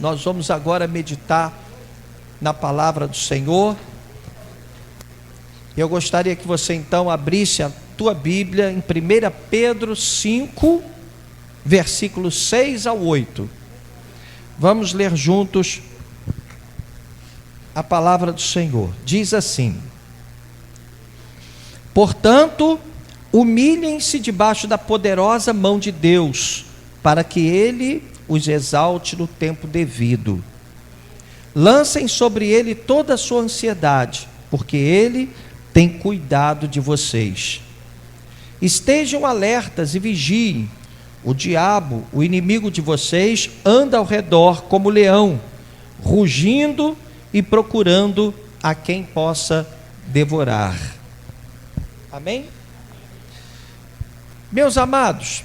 Nós vamos agora meditar na palavra do Senhor. Eu gostaria que você então abrisse a tua Bíblia em 1 Pedro 5, versículos 6 ao 8. Vamos ler juntos a palavra do Senhor. Diz assim: portanto, humilhem-se debaixo da poderosa mão de Deus, para que Ele os exalte no tempo devido. Lancem sobre Ele toda a sua ansiedade, porque Ele tem cuidado de vocês. Estejam alertas e vigiem. O diabo, o inimigo de vocês, anda ao redor como leão, rugindo e procurando a quem possa devorar. Amém? Meus amados,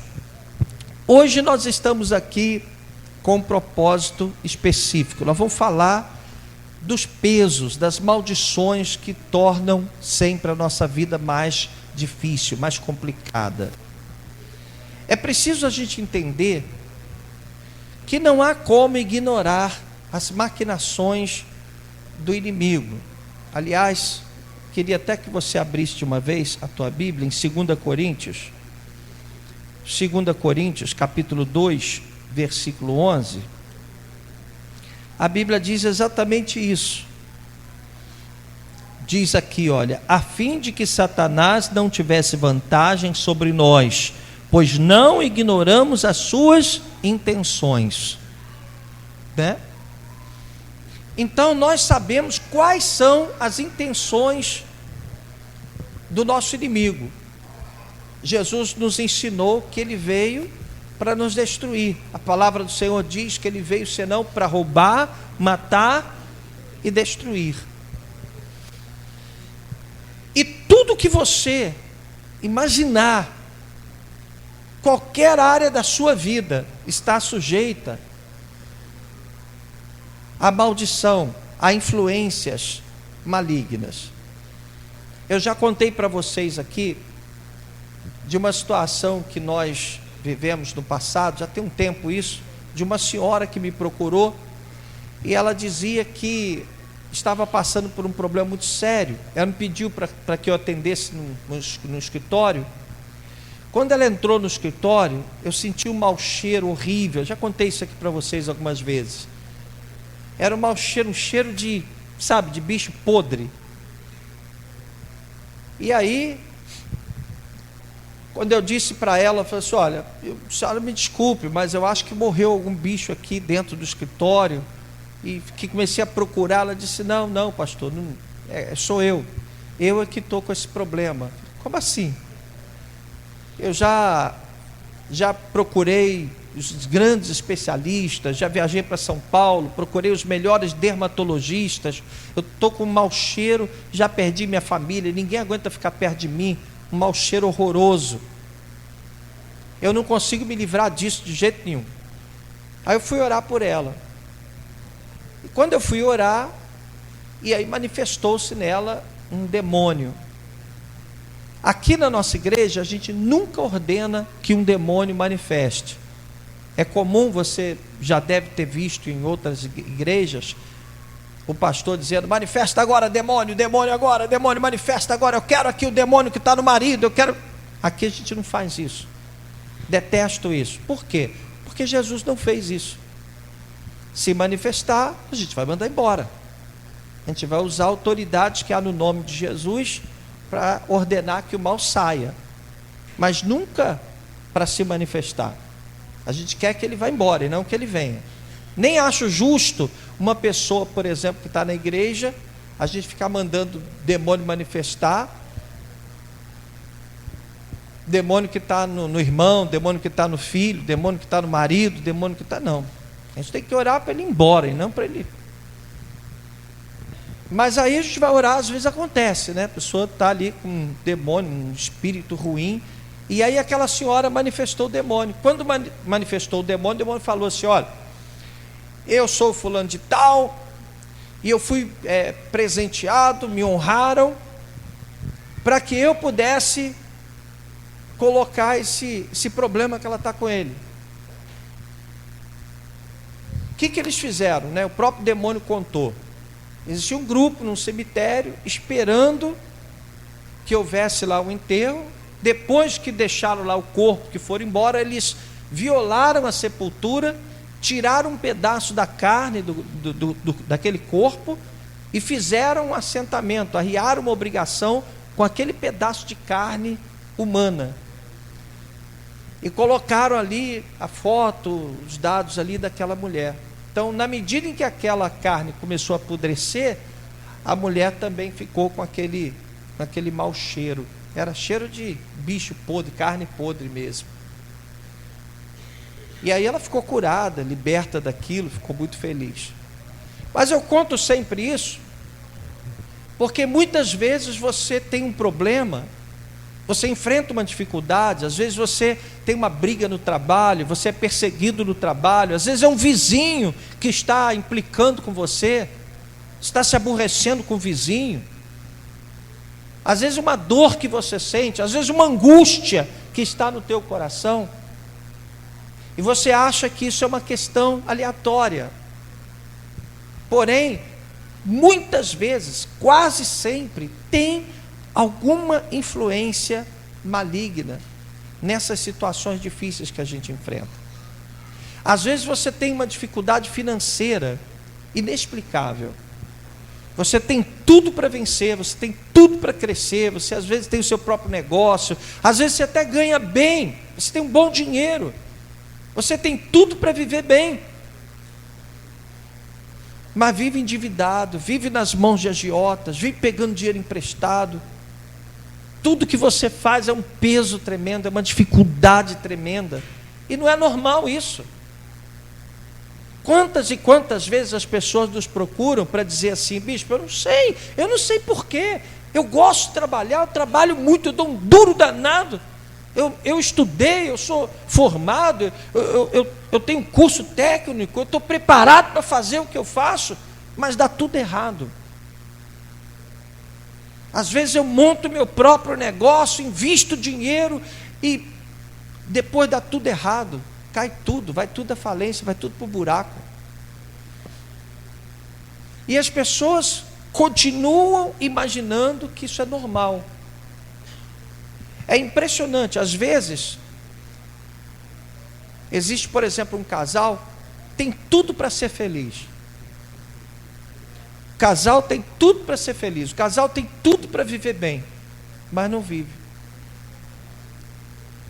hoje nós estamos aqui com um propósito específico. Nós vamos falar dos pesos, das maldições que tornam sempre a nossa vida mais difícil, mais complicada. É preciso a gente entender que não há como ignorar as maquinações do inimigo. Aliás, queria até que você abrisse de uma vez a tua Bíblia em 2 Coríntios. 2 Coríntios, capítulo 2, versículo 11. A Bíblia diz exatamente isso. Diz aqui, olha: a fim de que Satanás não tivesse vantagem sobre nós, pois não ignoramos as suas intenções. Né? Então nós sabemos quais são as intenções do nosso inimigo. Jesus nos ensinou que ele veio para nos destruir. A palavra do Senhor diz que ele veio senão para roubar, matar e destruir. E tudo que você imaginar, qualquer área da sua vida está sujeita à maldição, a influências malignas. Eu já contei para vocês aqui de uma situação que nós vivemos no passado, já tem um tempo isso, de uma senhora que me procurou e ela dizia que estava passando por um problema muito sério. Ela me pediu para que eu atendesse no escritório. Quando ela entrou no escritório, eu senti um mau cheiro horrível. Eu já contei isso aqui para vocês algumas vezes. Era um mau cheiro, um cheiro de, sabe, de bicho podre. E aí, quando eu disse para ela, eu falei assim: olha, senhora me desculpe, mas eu acho que morreu algum bicho aqui dentro do escritório. E que comecei a procurar. Ela disse: não, pastor, não, sou eu é que estou com esse problema. Como assim? Eu já procurei os grandes especialistas, já viajei para São Paulo, procurei os melhores dermatologistas, eu estou com um mau cheiro, já perdi minha família, ninguém aguenta ficar perto de mim, um mau cheiro horroroso, eu não consigo me livrar disso de jeito nenhum. Aí eu fui orar por ela, e quando eu fui orar, e aí manifestou-se nela um demônio. Aqui na nossa igreja a gente nunca ordena que um demônio manifeste. É comum, você já deve ter visto em outras igrejas, o pastor dizendo: manifesta agora demônio, demônio agora, demônio manifesta agora, eu quero aqui o demônio que está no marido, eu quero... Aqui a gente não faz isso, detesto isso. Por quê? Porque Jesus não fez isso. Se manifestar, a gente vai mandar embora, a gente vai usar a autoridade que há no nome de Jesus para ordenar que o mal saia, mas nunca para se manifestar. A gente quer que ele vá embora e não que ele venha. Nem acho justo uma pessoa, por exemplo, que está na igreja, a gente ficar mandando demônio manifestar, demônio que está no irmão, demônio que está no filho, demônio que está no marido, demônio que está... Não, a gente tem que orar para ele ir embora e não para ele... Mas aí a gente vai orar, às vezes acontece, né? A pessoa está ali com um demônio, um espírito ruim, e aí aquela senhora manifestou o demônio. Quando manifestou o demônio falou assim: olha, eu sou fulano de tal, e eu fui presenteado, me honraram, para que eu pudesse colocar esse problema que ela está com ele. que eles fizeram, né? O próprio demônio contou. Existia um grupo num cemitério esperando que houvesse lá um enterro. Depois que deixaram lá o corpo, que foram embora, eles violaram a sepultura, tiraram um pedaço da carne daquele corpo e fizeram um assentamento, arriaram uma obrigação com aquele pedaço de carne humana. E colocaram ali a foto, os dados ali daquela mulher. Então, na medida em que aquela carne começou a apodrecer, a mulher também ficou com aquele mau cheiro. Era cheiro de bicho podre, carne podre mesmo. E aí ela ficou curada, liberta daquilo, ficou muito feliz. Mas eu conto sempre isso, porque muitas vezes você tem um problema, você enfrenta uma dificuldade, às vezes você tem uma briga no trabalho, você é perseguido no trabalho, às vezes é um vizinho que está implicando com você, está se aborrecendo com o vizinho, às vezes uma dor que você sente, às vezes uma angústia que está no teu coração, e você acha que isso é uma questão aleatória. Porém, muitas vezes, quase sempre, tem alguma influência maligna nessas situações difíceis que a gente enfrenta. Às vezes você tem uma dificuldade financeira inexplicável. Você tem tudo para vencer, você tem tudo para crescer, você às vezes tem o seu próprio negócio, às vezes você até ganha bem, você tem um bom dinheiro, você tem tudo para viver bem, mas vive endividado, vive nas mãos de agiotas, vive pegando dinheiro emprestado. Tudo que você faz é um peso tremendo, é uma dificuldade tremenda, e não é normal isso. Quantas e quantas vezes as pessoas nos procuram para dizer assim: bispo, eu não sei porquê, eu gosto de trabalhar, eu trabalho muito, eu dou um duro danado, eu estudei, eu sou formado, eu tenho um curso técnico, eu estou preparado para fazer o que eu faço, mas dá tudo errado. Às vezes eu monto meu próprio negócio, invisto dinheiro e depois dá tudo errado, cai tudo, vai tudo à falência, vai tudo para o buraco. E as pessoas continuam imaginando que isso é normal. É impressionante, às vezes, existe, por exemplo, um casal, tem tudo para ser feliz. O casal tem tudo para ser feliz, o casal tem tudo para viver bem, mas não vive.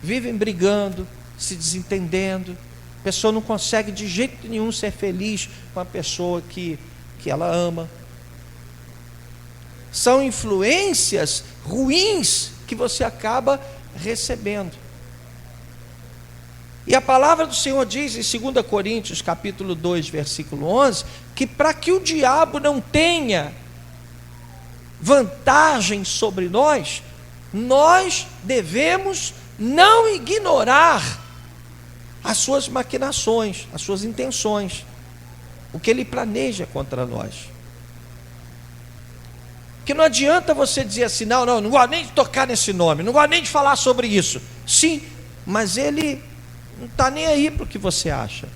Vivem brigando, se desentendendo, a pessoa não consegue de jeito nenhum ser feliz com a pessoa que ela ama. São influências ruins que você acaba recebendo. E a palavra do Senhor diz em 2 Coríntios capítulo 2, versículo 11, que para que o diabo não tenha vantagem sobre nós, nós devemos não ignorar as suas maquinações, as suas intenções, o que ele planeja contra nós. Porque não adianta você dizer assim: não gosto nem de tocar nesse nome, não gosto nem de falar sobre isso. Sim, mas ele não está nem aí para o que você acha.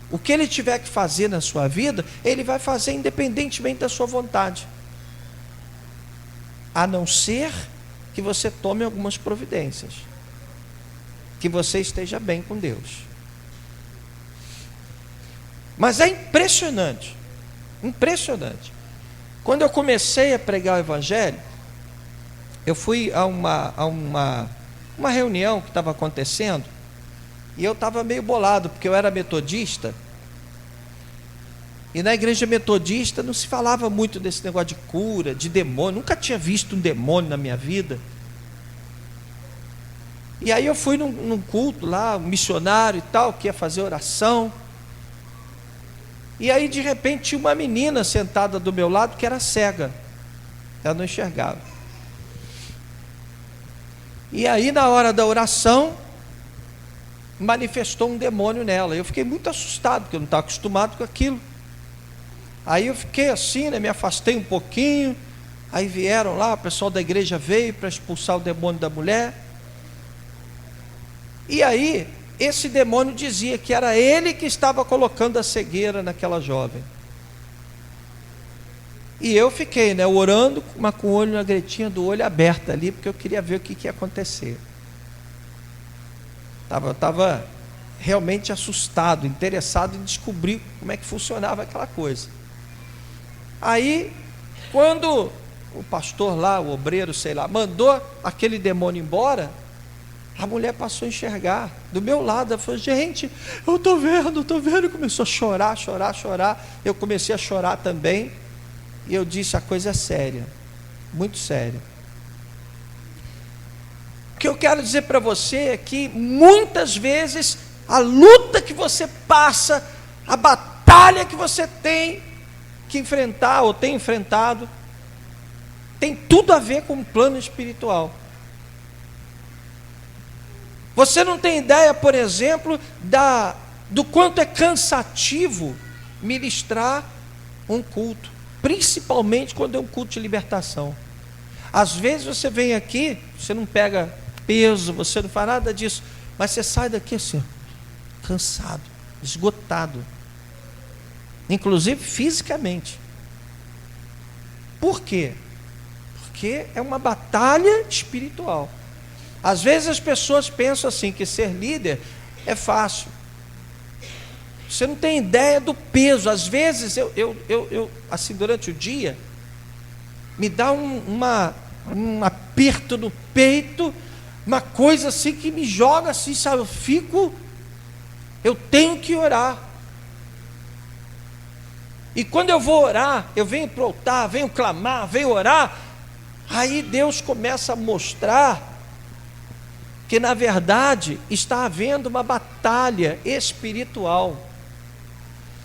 O que ele tiver que fazer na sua vida, ele vai fazer independentemente da sua vontade, a não ser que você tome algumas providências, que você esteja bem com Deus. Mas é impressionante, impressionante. Quando eu comecei a pregar o Evangelho, eu fui a uma reunião que estava acontecendo, e eu estava meio bolado, porque eu era metodista, e na igreja metodista não se falava muito desse negócio de cura, de demônio, nunca tinha visto um demônio na minha vida. E aí eu fui num culto lá, um missionário e tal, que ia fazer oração, e aí de repente tinha uma menina sentada do meu lado que era cega, ela não enxergava. E aí na hora da oração manifestou um demônio nela. Eu fiquei muito assustado, porque eu não estava acostumado com aquilo. Aí eu fiquei assim, né, me afastei um pouquinho. Aí vieram lá, o pessoal da igreja veio para expulsar o demônio da mulher. E aí esse demônio dizia que era ele que estava colocando a cegueira naquela jovem. E eu fiquei, né, orando, mas com o olho na gretinha do olho aberto ali, porque eu queria ver o que ia acontecer. Eu estava realmente assustado, interessado em descobrir como é que funcionava aquela coisa. Aí, quando o pastor lá, o obreiro, sei lá, mandou aquele demônio embora, a mulher passou a enxergar do meu lado. Ela falou: gente, eu estou vendo. Começou a chorar. Eu comecei a chorar também. E eu disse: a coisa é séria, muito séria. O que eu quero dizer para você é que muitas vezes a luta que você passa, a batalha que você tem que enfrentar ou tem enfrentado, tem tudo a ver com o plano espiritual. Você não tem ideia, por exemplo, do quanto é cansativo ministrar um culto, principalmente quando é um culto de libertação. Às vezes você vem aqui, você não pega peso, você não faz nada disso, mas você sai daqui assim, cansado, esgotado, inclusive fisicamente. Por quê? Porque é uma batalha espiritual. Às vezes as pessoas pensam assim, que ser líder é fácil. Você não tem ideia do peso. Às vezes eu assim, durante o dia, me dá um aperto no peito, uma coisa assim que me joga assim, sabe? Eu tenho que orar. E quando eu vou orar, eu venho para o altar, venho clamar, venho orar, aí Deus começa a mostrar que na verdade está havendo uma batalha espiritual.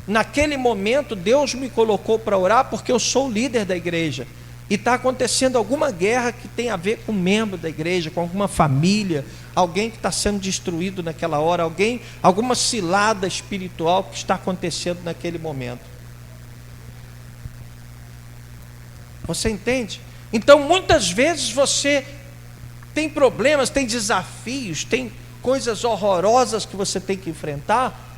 Naquele momento Deus me colocou para orar porque eu sou o líder da igreja, e está acontecendo alguma guerra que tem a ver com um membro da igreja, com alguma família, alguém que está sendo destruído naquela hora, alguma cilada espiritual que está acontecendo naquele momento. Você entende? Então muitas vezes você tem problemas, tem desafios, tem coisas horrorosas que você tem que enfrentar,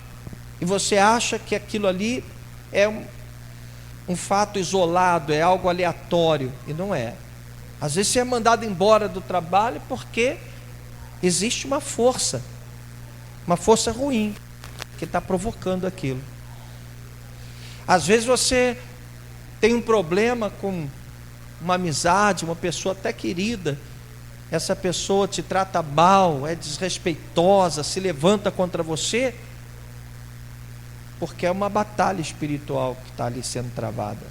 e você acha que aquilo ali é um fato isolado, é algo aleatório, e não é. Às vezes você é mandado embora do trabalho porque existe uma força ruim que está provocando aquilo. Às vezes você tem um problema com uma amizade, uma pessoa até querida, essa pessoa te trata mal, é desrespeitosa, se levanta contra você, porque é uma batalha espiritual que está ali sendo travada.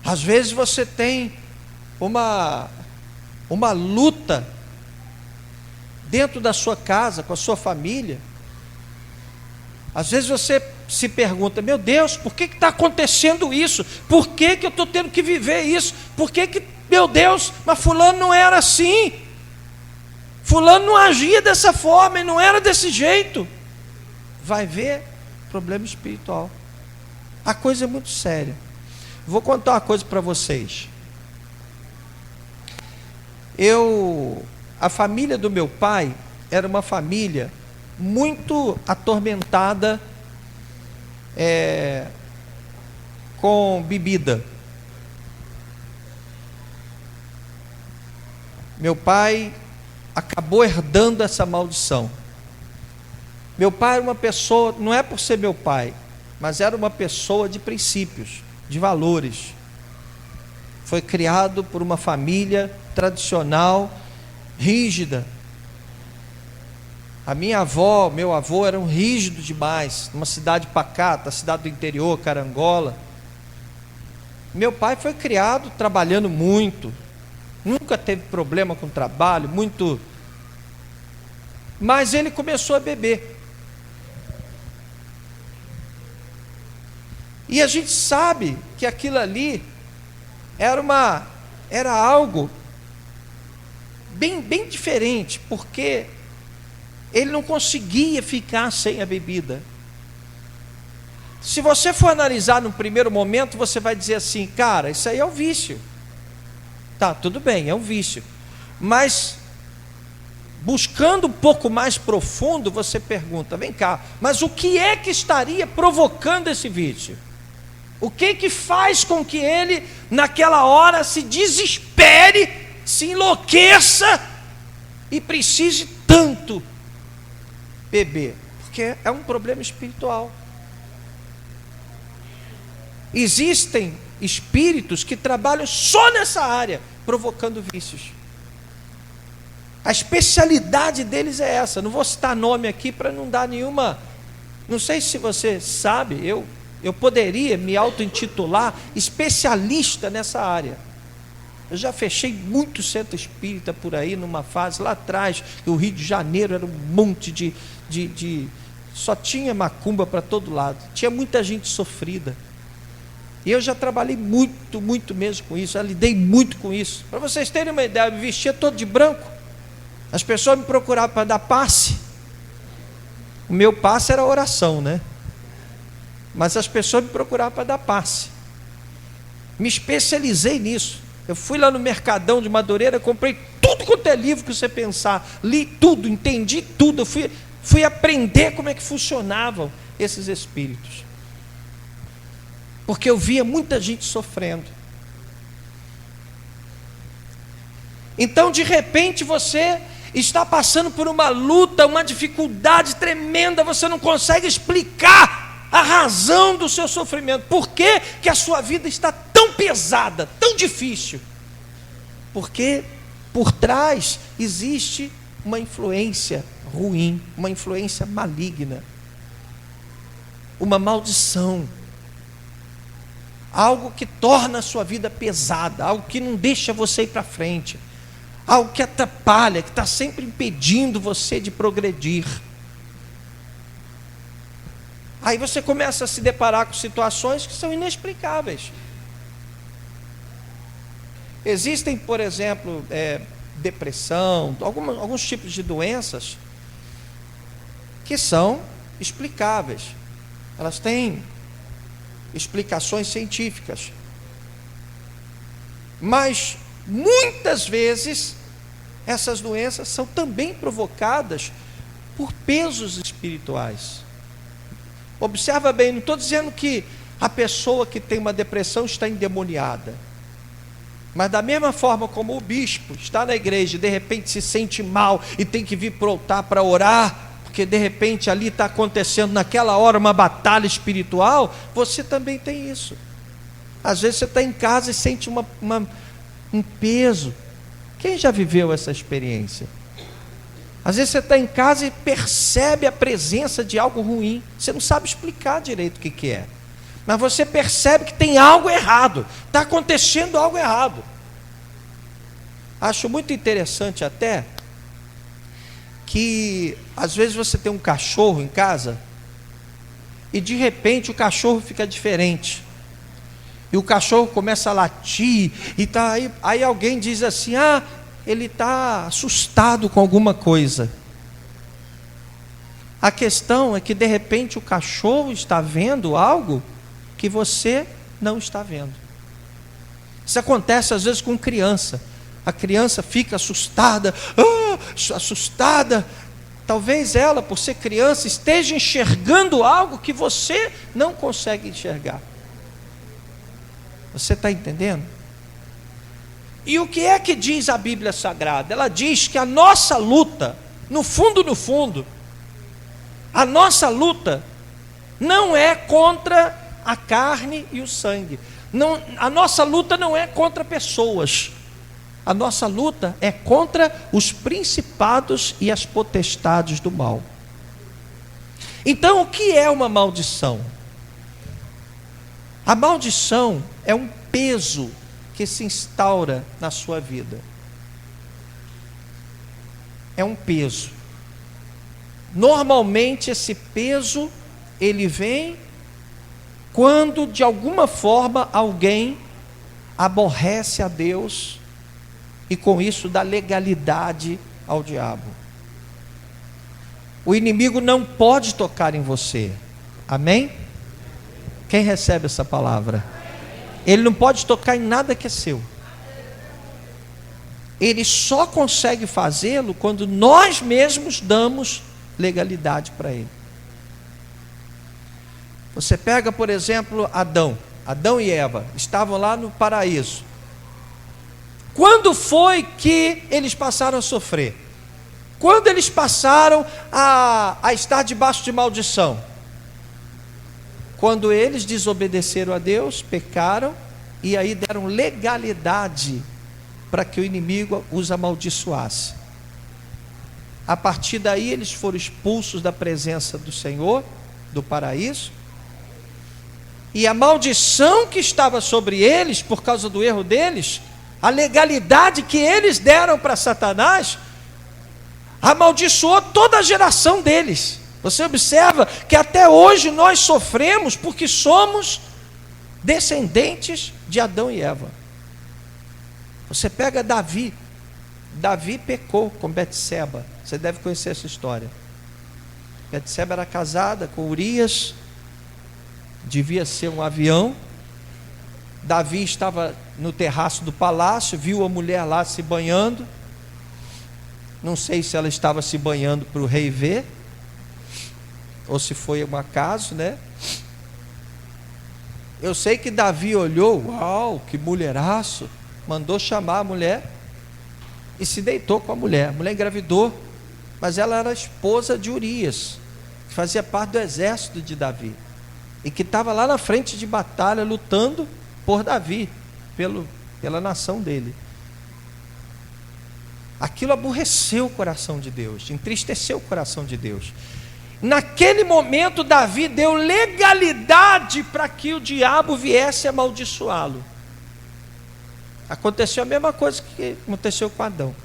Às vezes você tem uma luta dentro da sua casa, com a sua família. Às vezes você se pergunta: meu Deus, por que está acontecendo isso? Por que eu estou tendo que viver isso? Meu Deus, mas fulano não era assim, fulano não agia dessa forma, e não era desse jeito. Vai ver, problema espiritual. A coisa é muito séria. Vou contar uma coisa para vocês. A família do meu pai era uma família muito atormentada com bebida. Meu pai acabou herdando essa maldição. Meu pai era uma pessoa, não é por ser meu pai, mas era uma pessoa de princípios, de valores. Foi criado por uma família tradicional, rígida. A minha avó, meu avô eram rígidos demais, numa cidade pacata, cidade do interior, Carangola. Meu pai foi criado trabalhando muito, nunca teve problema com trabalho, mas ele começou a beber. E a gente sabe que aquilo ali era algo bem diferente, porque ele não conseguia ficar sem a bebida. Se você for analisar no primeiro momento, você vai dizer assim: cara, isso aí é um vício. Tá, tudo bem, é um vício. Mas buscando um pouco mais profundo, você pergunta: vem cá, mas o que é que estaria provocando esse vício? O que que faz com que ele, naquela hora, se desespere, se enlouqueça e precise tanto beber? Porque é um problema espiritual. Existem espíritos que trabalham só nessa área, provocando vícios. A especialidade deles é essa. Não vou citar nome aqui para não dar nenhuma. Não sei se você sabe, eu poderia me auto-intitular especialista nessa área. Eu já fechei muito centro espírita por aí, numa fase lá atrás, o Rio de Janeiro era um monte de só tinha macumba para todo lado, tinha muita gente sofrida. E eu já trabalhei muito mesmo com isso, já lidei muito com isso. Para vocês terem uma ideia, eu me vestia todo de branco. As pessoas me procuravam para dar passe. O meu passe era oração, né? Mas as pessoas me procuravam para dar passe. Me especializei nisso. Eu fui lá no Mercadão de Madureira, comprei tudo quanto é livro que você pensar, li tudo, entendi tudo. Eu fui aprender como é que funcionavam esses espíritos. Porque eu via muita gente sofrendo. Então, de repente, você está passando por uma luta, uma dificuldade tremenda, você não consegue explicar a razão do seu sofrimento. Por que que a sua vida está tão pesada, tão difícil? Porque por trás existe uma influência ruim, uma influência maligna, uma maldição, algo que torna a sua vida pesada, algo que não deixa você ir para frente, algo que atrapalha, que está sempre impedindo você de progredir. Aí você começa a se deparar com situações que são inexplicáveis. Existem, por exemplo, depressão, alguns tipos de doenças que são explicáveis. Elas têm explicações científicas. Mas muitas vezes essas doenças são também provocadas por pesos espirituais. Observa bem, não estou dizendo que a pessoa que tem uma depressão está endemoniada. Mas da mesma forma como o bispo está na igreja e de repente se sente mal e tem que vir para o altar para orar, porque de repente ali está acontecendo naquela hora uma batalha espiritual, você também tem isso. Às vezes você está em casa e sente um peso. Quem já viveu essa experiência? Às vezes você está em casa e percebe a presença de algo ruim. Você não sabe explicar direito o que é. Mas você percebe que tem algo errado. Está acontecendo algo errado. Acho muito interessante até que às vezes você tem um cachorro em casa e de repente o cachorro fica diferente. E o cachorro começa a latir e tá aí alguém diz assim: ah, ele está assustado com alguma coisa. A questão é que de repente o cachorro está vendo algo que você não está vendo. Isso acontece às vezes com criança. A criança fica assustada, assustada. Talvez ela, por ser criança, esteja enxergando algo que você não consegue enxergar. Você está entendendo? E o que é que diz a Bíblia Sagrada? Ela diz que a nossa luta, no fundo, a nossa luta não é contra a carne e o sangue. Não, a nossa luta não é contra pessoas. A nossa luta é contra os principados e as potestades do mal. Então, o que é uma maldição? A maldição é um peso que se instaura na sua vida. É um peso. Normalmente esse peso, ele vem quando de alguma forma alguém aborrece a Deus e com isso dá legalidade ao diabo. O inimigo não pode tocar em você. Amém? Quem recebe essa palavra? Ele não pode tocar em nada que é seu. ele só consegue fazê-lo quando nós mesmos damos legalidade para ele. Você pega, por exemplo, Adão e Eva, estavam lá no paraíso. Quando foi que eles passaram a sofrer? Quando eles passaram a estar debaixo de maldição? Quando eles desobedeceram a Deus, pecaram, e aí deram legalidade para que o inimigo os amaldiçoasse. A partir daí eles foram expulsos da presença do Senhor, do paraíso, e a maldição que estava sobre eles, por causa do erro deles, a legalidade que eles deram para Satanás, amaldiçoou toda a geração deles. Você observa que até hoje nós sofremos porque somos descendentes de Adão e Eva. Você pega Davi pecou com Betseba, você deve conhecer essa história. Betseba era casada com Urias, devia ser um avião. Davi estava no terraço do palácio, viu a mulher lá se banhando. Não sei se ela estava se banhando para o rei ver, ou se foi um acaso, né? Eu sei que Davi olhou, uau, que mulheraço, mandou chamar a mulher e se deitou com a mulher. A mulher engravidou, mas ela era esposa de Urias, que fazia parte do exército de Davi, e que estava lá na frente de batalha, lutando por Davi, pela nação dele. Aquilo aborreceu o coração de Deus, entristeceu o coração de Deus. Naquele momento, Davi deu legalidade para que o diabo viesse amaldiçoá-lo. Aconteceu a mesma coisa que aconteceu com Adão.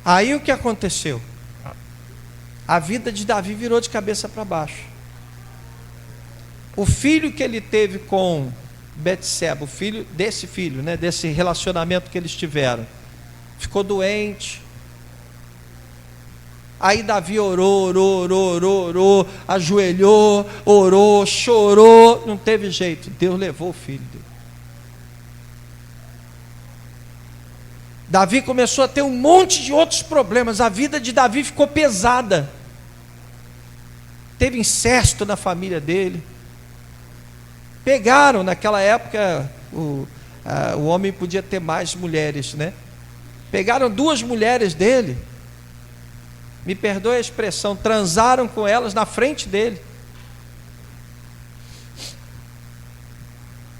Aí o que aconteceu? A vida de Davi virou de cabeça para baixo. O filho que ele teve com Betseba, o filho, né, desse relacionamento que eles tiveram, ficou doente. Aí Davi orou, ajoelhou, orou, chorou, não teve jeito, Deus levou o filho dele. Davi começou a ter um monte de outros problemas, a vida de Davi ficou pesada. Teve incesto na família dele. Pegaram, naquela época, o homem podia ter mais mulheres, né? Pegaram 2 mulheres dele, me perdoe a expressão, transaram com elas na frente dele.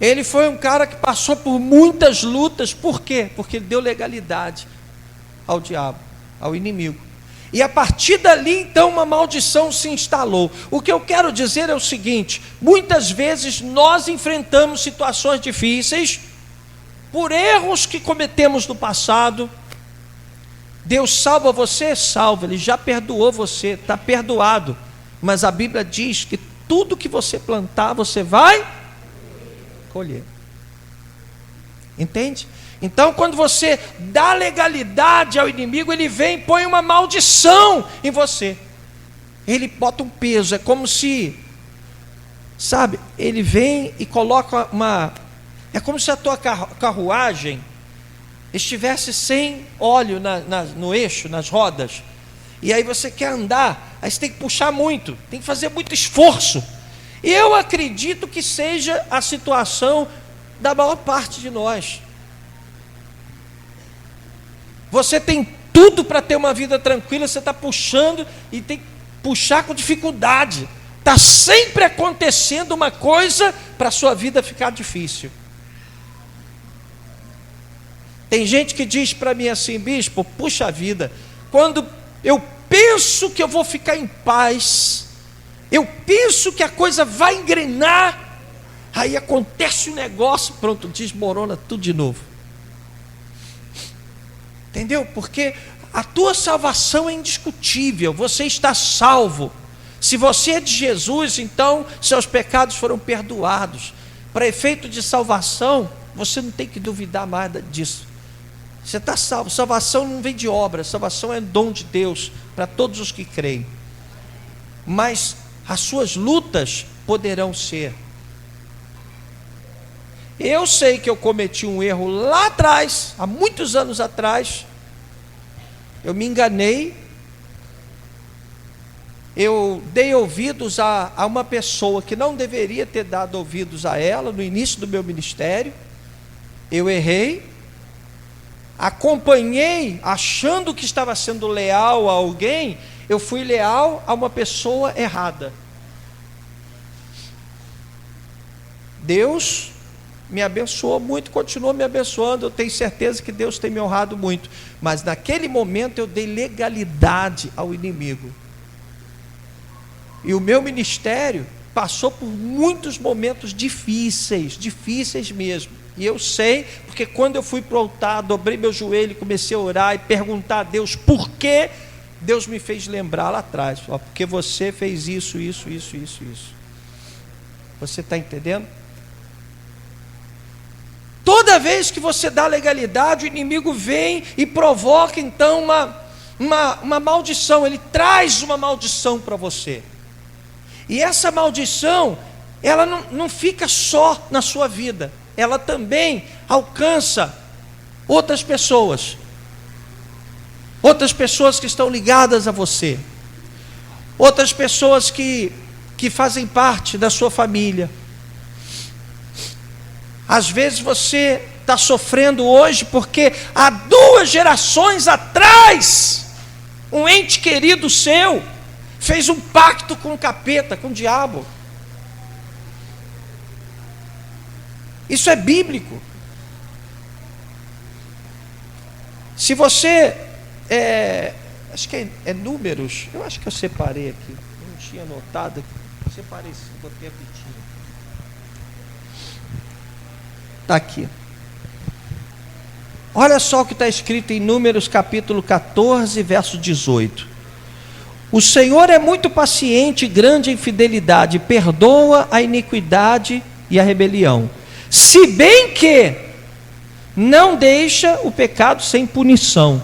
Ele foi um cara que passou por muitas lutas. Por quê? Porque ele deu legalidade ao diabo, ao inimigo. E a partir dali, então, uma maldição se instalou. O que eu quero dizer é o seguinte: muitas vezes nós enfrentamos situações difíceis por erros que cometemos no passado. Deus salva você? Salva, Ele já perdoou você, está perdoado. Mas a Bíblia diz que tudo que você plantar, você vai colher. Entende? Então, quando você dá legalidade ao inimigo, ele vem e põe uma maldição em você. Ele bota um peso, é como se, sabe, ele vem e coloca é como se a tua carruagem estivesse sem óleo no eixo, nas rodas, e aí você quer andar, aí você tem que puxar muito, tem que fazer muito esforço. E eu acredito que seja a situação da maior parte de nós. Você tem tudo para ter uma vida tranquila, você está puxando e tem que puxar com dificuldade. Está sempre acontecendo uma coisa para a sua vida ficar difícil. Tem gente que diz para mim assim: bispo, puxa vida, quando eu penso que eu vou ficar em paz, eu penso que a coisa vai engrenar, aí acontece um negócio, pronto, desmorona tudo de novo. Entendeu? Porque a tua salvação é indiscutível, você está salvo. Se você é de Jesus, então seus pecados foram perdoados. Para efeito de salvação, você não tem que duvidar mais disso. Você está salvo. Salvação não vem de obra, salvação é dom de Deus para todos os que creem. Mas as suas lutas poderão ser. Eu sei que eu cometi um erro lá atrás, há muitos anos atrás. Eu me enganei. Eu dei ouvidos a uma pessoa que não deveria ter dado ouvidos a ela no início do meu ministério. Eu errei. Acompanhei, achando que estava sendo leal a alguém. Eu fui leal a uma pessoa errada. Deus me abençoou muito, continuou me abençoando. Eu tenho certeza que Deus tem me honrado muito. Mas naquele momento eu dei legalidade ao inimigo. E o meu ministério passou por muitos momentos difíceis, difíceis mesmo. E eu sei, porque quando eu fui para o altar, dobrei meu joelho e comecei a orar e perguntar a Deus por quê, Deus me fez lembrar lá atrás, ó, porque você fez isso. Você está entendendo? Toda vez que você dá legalidade, o inimigo vem e provoca então uma maldição. Ele traz uma maldição para você. E essa maldição, ela não fica só na sua vida, ela também alcança outras pessoas que estão ligadas a você, outras pessoas que fazem parte da sua família. Às vezes você está sofrendo hoje porque há 2 gerações atrás, um ente querido seu fez um pacto com o capeta, com o diabo. Isso é bíblico. Se você acho que é Números, eu acho que eu separei aqui, eu não tinha anotado aqui, separei, botei a fitinha. Está aqui. Olha só o que está escrito em Números capítulo 14, verso 18. O Senhor é muito paciente e grande em fidelidade, perdoa a iniquidade e a rebelião, se bem que não deixa o pecado sem punição,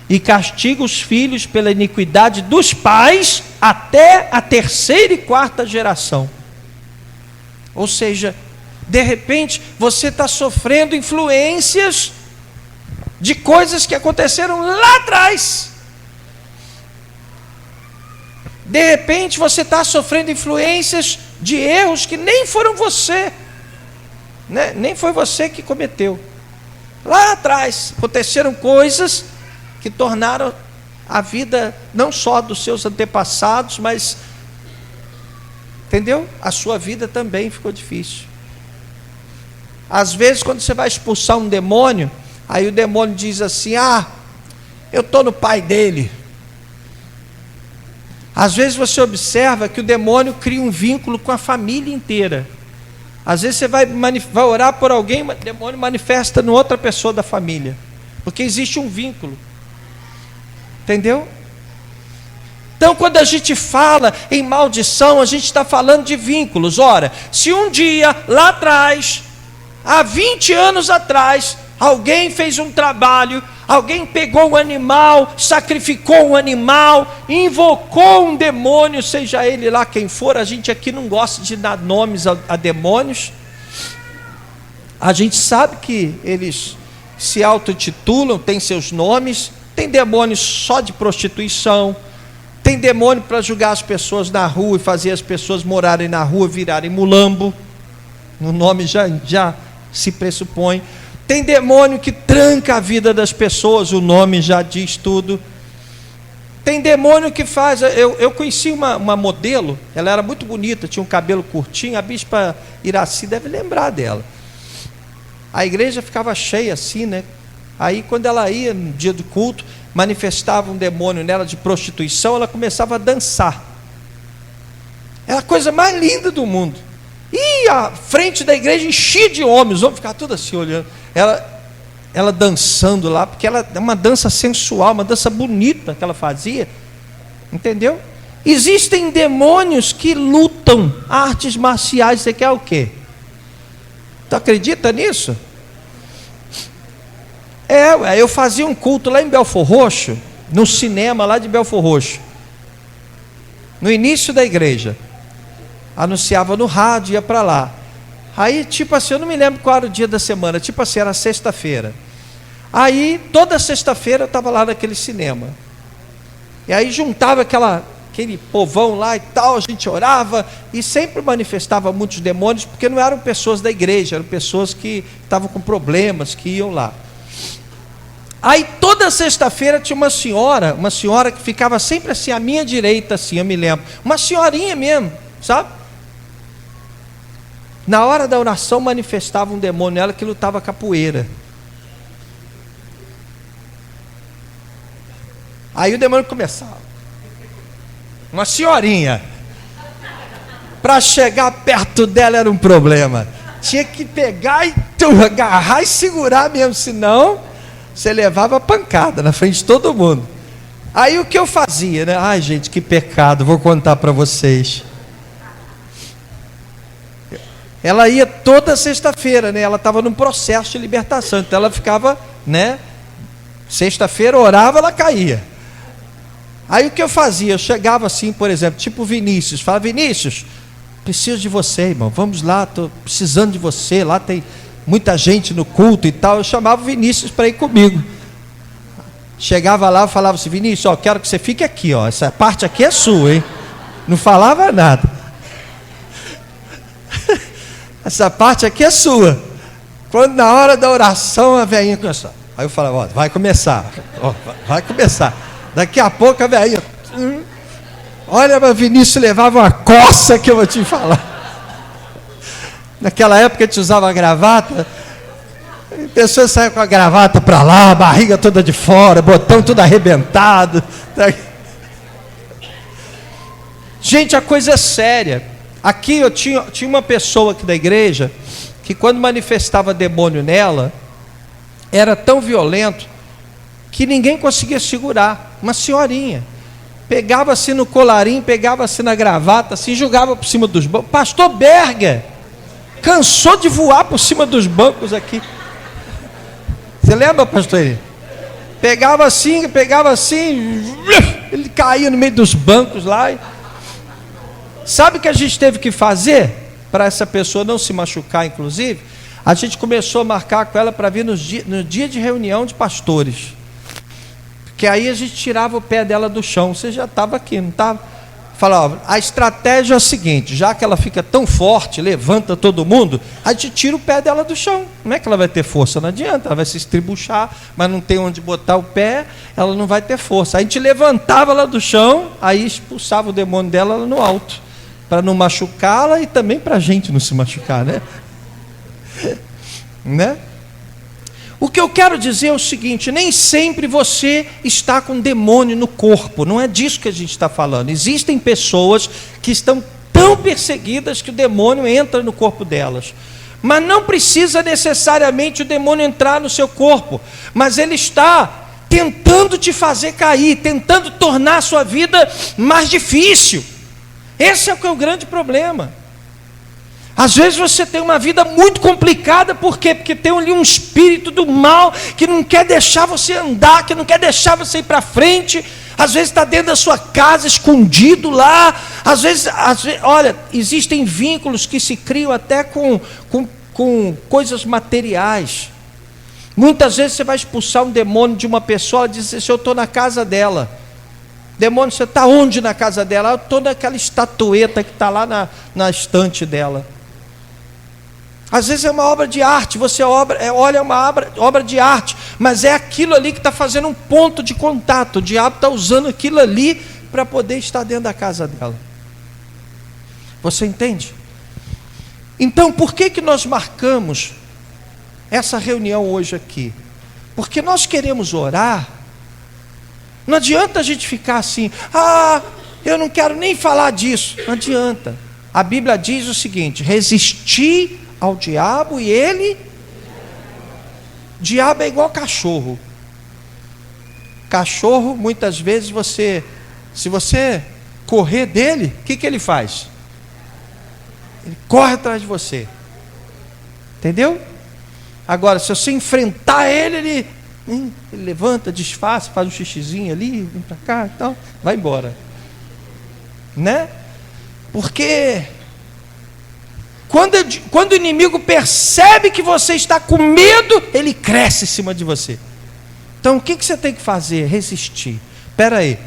e castiga os filhos pela iniquidade dos pais até a 3ª e 4ª geração. Ou seja, de repente você está sofrendo influências de coisas que aconteceram lá atrás. De repente você está sofrendo influências de erros que nem foram você, né? Nem foi você que cometeu. Lá atrás aconteceram coisas que tornaram a vida não só dos seus antepassados, mas, entendeu? A sua vida também ficou difícil. Às vezes quando você vai expulsar um demônio, aí o demônio diz assim: eu estou no pai dele. Às vezes você observa que o demônio cria um vínculo com a família inteira. Às vezes você vai orar por alguém, o demônio manifesta em outra pessoa da família, porque existe um vínculo. Entendeu? Então quando a gente fala em maldição, a gente está falando de vínculos. Ora, se um dia lá atrás, há 20 anos atrás, alguém fez um trabalho, alguém pegou um animal, sacrificou um animal, invocou um demônio, seja ele lá quem for. A gente aqui não gosta de dar nomes a demônios. A gente sabe que eles se autotitulam, têm seus nomes. Tem demônios só de prostituição, tem demônio para julgar as pessoas na rua e fazer as pessoas morarem na rua, virarem mulambo. O nome já se pressupõe. Tem demônio que tranca a vida das pessoas, o nome já diz tudo. Tem demônio que faz... Eu conheci uma modelo, ela era muito bonita, tinha um cabelo curtinho, a bispa Iraci deve lembrar dela. A igreja ficava cheia assim, né? Aí quando ela ia no dia do culto, manifestava um demônio nela de prostituição, ela começava a dançar. Era a coisa mais linda do mundo. E a frente da igreja enchia de homens, os homens ficavam tudo assim olhando. Ela dançando lá, porque ela é uma dança sensual, uma dança bonita que ela fazia. Entendeu? Existem demônios que lutam artes marciais. Você quer o quê? Tu acredita nisso? Eu fazia um culto lá em Belfor Roxo, no cinema lá de Belfor Roxo, no início da igreja. Anunciava no rádio, ia para lá. Aí, tipo assim, eu não me lembro qual era o dia da semana, tipo assim, era sexta-feira. Aí, toda sexta-feira eu estava lá naquele cinema. E aí juntava aquele povão lá e tal, a gente orava e sempre manifestava muitos demônios, porque não eram pessoas da igreja, eram pessoas que estavam com problemas, que iam lá. Aí toda sexta-feira tinha uma senhora que ficava sempre assim, à minha direita, assim, eu me lembro. Uma senhorinha mesmo, sabe? Na hora da oração manifestava um demônio nela que lutava capoeira. Aí o demônio começava. Uma senhorinha. Para chegar perto dela era um problema. Tinha que pegar e agarrar e segurar mesmo, senão você levava pancada na frente de todo mundo. Aí o que eu fazia, né? Ai, gente, que pecado, vou contar para vocês. Ela ia toda sexta-feira, né? Ela estava num processo de libertação, então ela ficava, né? Sexta-feira orava, ela caía. Aí o que eu fazia? Eu chegava assim, por exemplo, tipo Vinícius, falava: Vinícius, preciso de você, irmão, vamos lá, estou precisando de você, lá tem muita gente no culto e tal. Eu chamava o Vinícius para ir comigo. Chegava lá, eu falava assim: Vinícius, ó, quero que você fique aqui, ó, essa parte aqui é sua, hein? Não falava nada. Essa parte aqui é sua. Quando na hora da oração a velhinha começou. Aí eu falava: ó, vai começar, ó, vai começar. Daqui a pouco a velhinha, olha, meu Vinícius levava uma coça que eu vou te falar. Naquela época a gente usava gravata, a pessoa saia com a gravata para lá, a barriga toda de fora, botão tudo arrebentado. Gente, a coisa é séria. Aqui eu tinha uma pessoa aqui da igreja que quando manifestava demônio nela, era tão violento que ninguém conseguia segurar. Uma senhorinha. Pegava assim no colarinho, pegava assim na gravata, assim, jogava por cima dos bancos. Pastor Berger cansou de voar por cima dos bancos aqui. Você lembra, pastor? Ele pegava assim, ele caía no meio dos bancos lá. Sabe o que a gente teve que fazer para essa pessoa não se machucar, inclusive? A gente começou a marcar com ela para vir no dia de reunião de pastores. Porque aí a gente tirava o pé dela do chão. Você já estava aqui, não estava? Falava: a estratégia é a seguinte: já que ela fica tão forte, levanta todo mundo, a gente tira o pé dela do chão. Não é que ela vai ter força, não adianta, ela vai se estribuchar, mas não tem onde botar o pé, ela não vai ter força. A gente levantava ela do chão, aí expulsava o demônio dela lá no alto, para não machucá-la e também para a gente não se machucar, né? Né? O que eu quero dizer é o seguinte: nem sempre você está com demônio no corpo, não é disso que a gente está falando. Existem pessoas que estão tão perseguidas que o demônio entra no corpo delas, mas não precisa necessariamente o demônio entrar no seu corpo, mas ele está tentando te fazer cair, tentando tornar a sua vida mais difícil. Esse é o que é o grande problema. Às vezes você tem uma vida muito complicada. Por quê? Porque tem ali um espírito do mal que não quer deixar você andar, que não quer deixar você ir para frente. Às vezes está dentro da sua casa, escondido lá. Às vezes, olha, existem vínculos que se criam até com coisas materiais. Muitas vezes você vai expulsar um demônio de uma pessoa, ela diz assim: eu estou na casa dela. Demônio, você está onde na casa dela? Eu estou naquela estatueta que está lá na estante dela. Às vezes é uma obra de arte, você olha uma obra de arte, mas é aquilo ali que está fazendo um ponto de contato. O diabo está usando aquilo ali para poder estar dentro da casa dela. Você entende? Então, por que nós marcamos essa reunião hoje aqui? Porque nós queremos orar. Não adianta a gente ficar assim: ah, eu não quero nem falar disso. Não adianta. A Bíblia diz o seguinte: resisti ao diabo e ele... Diabo é igual cachorro. Cachorro, muitas vezes se você correr dele, o que ele faz? Ele corre atrás de você. Entendeu? Agora, se você enfrentar ele levanta, desfaz, faz um xixizinho ali, vem para cá e tal, vai embora. Né? Porque Quando o inimigo percebe que você está com medo, ele cresce em cima de você. Então o que você tem que fazer? Resistir. Espera aí,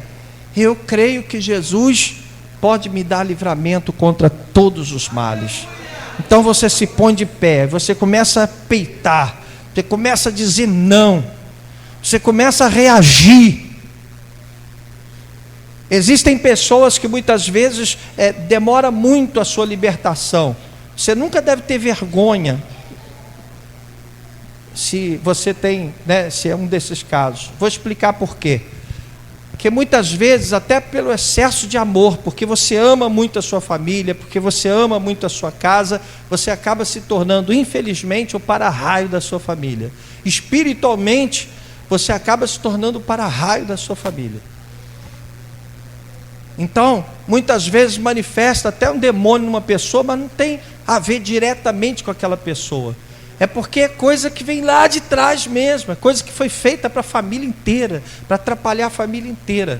eu creio que Jesus pode me dar livramento contra todos os males. Então você se põe de pé, você começa a peitar, você começa a dizer não, você começa a reagir. Existem pessoas que muitas vezes demora muito a sua libertação. Você nunca deve ter vergonha se você tem, né, se é um desses casos. Vou explicar por quê. Porque muitas vezes, até pelo excesso de amor, porque você ama muito a sua família, porque você ama muito a sua casa, você acaba se tornando, infelizmente, o para-raio da sua família. Espiritualmente, você acaba se tornando o para-raio da sua família. Então, muitas vezes manifesta até um demônio numa pessoa, mas não tem a ver diretamente com aquela pessoa. É porque é coisa que vem lá de trás mesmo, é coisa que foi feita para a família inteira, para atrapalhar a família inteira.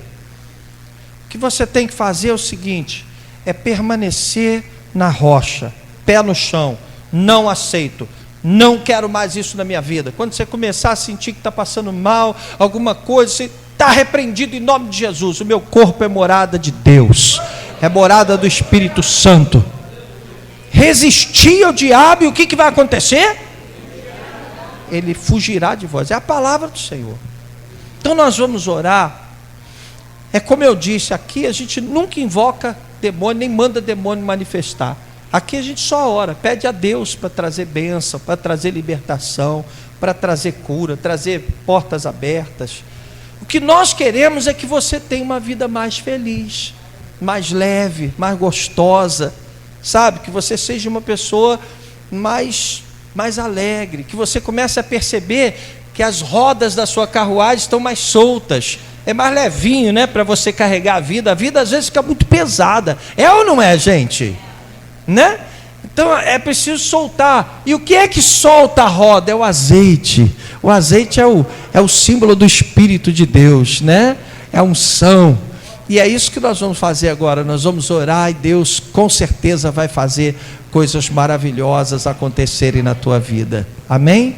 O que você tem que fazer é o seguinte, é permanecer na rocha, pé no chão, não aceito, não quero mais isso na minha vida. Quando você começar a sentir que está passando mal, alguma coisa, você está repreendido em nome de Jesus. O meu corpo é morada de Deus, é morada do Espírito Santo. Resistir ao diabo, e o que vai acontecer? Ele fugirá de vós. É a palavra do Senhor. Então nós vamos orar. É como eu disse, aqui a gente nunca invoca demônio, nem manda demônio manifestar. Aqui a gente só ora, pede a Deus para trazer bênção, para trazer libertação, para trazer cura, trazer portas abertas. O que nós queremos é que você tenha uma vida mais feliz, mais leve, mais gostosa, sabe? Que você seja uma pessoa mais alegre, que você comece a perceber que as rodas da sua carruagem estão mais soltas, é mais levinho, né? Para você carregar a vida às vezes fica muito pesada, é ou não é, gente? Né? Então é preciso soltar. E o que é que solta a roda? É o azeite. O azeite é o símbolo do Espírito de Deus, né? É a unção. E é isso que nós vamos fazer agora. Nós vamos orar e Deus com certeza vai fazer coisas maravilhosas acontecerem na tua vida. Amém?